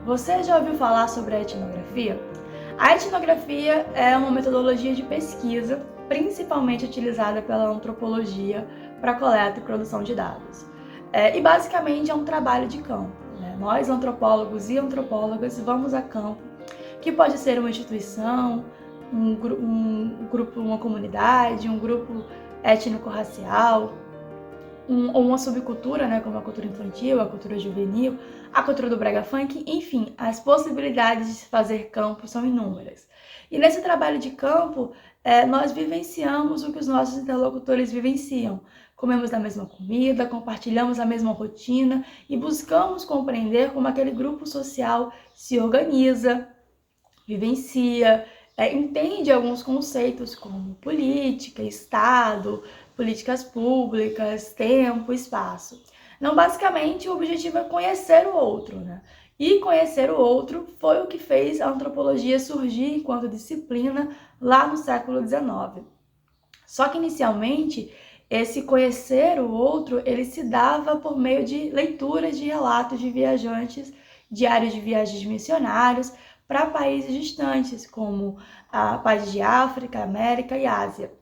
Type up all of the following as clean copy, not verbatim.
Você já ouviu falar sobre a etnografia? A etnografia é uma metodologia de pesquisa, principalmente utilizada pela antropologia para coleta e produção de dados. E basicamente é um trabalho de campo, né? Nós, antropólogos e antropólogas, vamos a campo, que pode ser uma instituição, um grupo, uma comunidade, um grupo étnico-racial, ou uma subcultura, né, como a cultura infantil, a cultura juvenil, a cultura do brega funk, enfim, as possibilidades de se fazer campo são inúmeras. E nesse trabalho de campo, nós vivenciamos o que os nossos interlocutores vivenciam. Comemos da mesma comida, compartilhamos a mesma rotina e buscamos compreender como aquele grupo social se organiza, vivencia, entende alguns conceitos como política, Estado, políticas públicas, tempo, espaço. Não, basicamente, o objetivo é conhecer o outro, né? E conhecer o outro foi o que fez a antropologia surgir enquanto disciplina lá no século XIX. Só que, inicialmente, esse conhecer o outro, ele se dava por meio de leituras de relatos de viajantes, diários de viagens de missionários, para países distantes, como países de África, América e Ásia.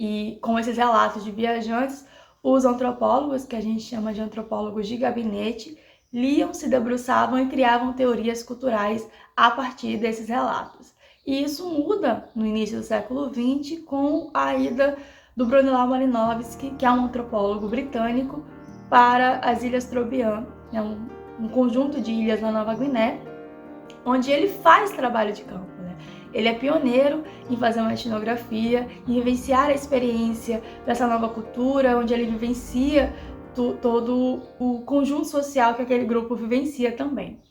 E com esses relatos de viajantes, os antropólogos, que a gente chama de antropólogos de gabinete, liam, se debruçavam e criavam teorias culturais a partir desses relatos. E isso muda no início do século XX com a ida do Bronislaw Malinowski, que é um antropólogo britânico, para as Ilhas Trobriand, um conjunto de ilhas na Nova Guiné, onde ele faz trabalho de campo. Ele é pioneiro em fazer uma etnografia, em vivenciar a experiência dessa nova cultura, onde ele vivencia todo o conjunto social que aquele grupo vivencia também.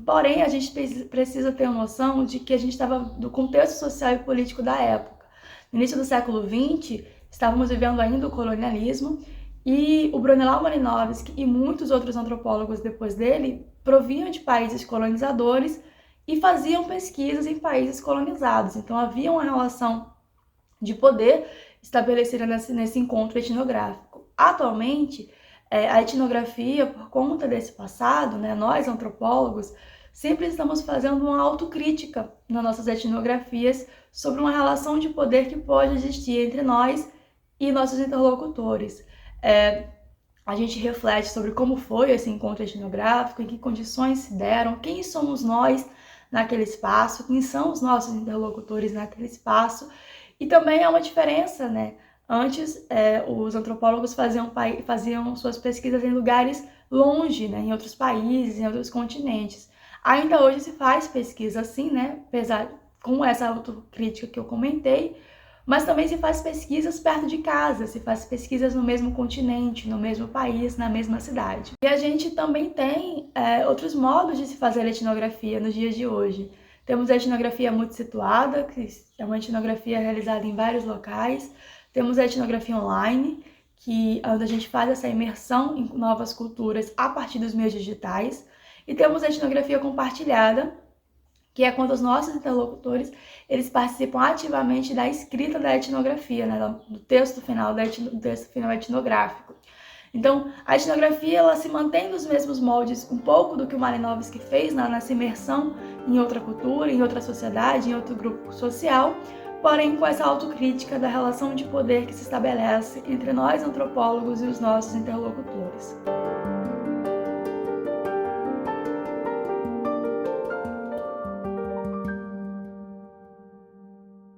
Porém, a gente precisa ter noção de que a gente estava do contexto social e político da época. No início do século XX, estávamos vivendo ainda o colonialismo e o Bronislaw Malinowski e muitos outros antropólogos depois dele provinham de países colonizadores e faziam pesquisas em países colonizados. Então havia uma relação de poder estabelecida nesse encontro etnográfico. Atualmente, a etnografia, por conta desse passado, né, nós antropólogos sempre estamos fazendo uma autocrítica nas nossas etnografias sobre uma relação de poder que pode existir entre nós e nossos interlocutores. A gente reflete sobre como foi esse encontro etnográfico, em que condições se deram, quem somos nós naquele espaço, quem são os nossos interlocutores naquele espaço. E também há uma diferença, né? Antes, os antropólogos faziam suas pesquisas em lugares longe, né? Em outros países, em outros continentes. Ainda hoje se faz pesquisa assim, né? Apesar com essa autocrítica que eu comentei, mas também se faz pesquisas perto de casa, se faz pesquisas no mesmo continente, no mesmo país, na mesma cidade. E a gente também tem outros modos de se fazer etnografia nos dias de hoje. Temos a etnografia multissituada, que é uma etnografia realizada em vários locais. Temos a etnografia online, onde a gente faz essa imersão em novas culturas a partir dos meios digitais. E temos a etnografia compartilhada, que é quando os nossos interlocutores eles participam ativamente da escrita da etnografia, né, do texto final etnográfico. Então, a etnografia ela se mantém nos mesmos moldes, um pouco do que o Malinowski fez nessa imersão em outra cultura, em outra sociedade, em outro grupo social, porém com essa autocrítica da relação de poder que se estabelece entre nós antropólogos e os nossos interlocutores.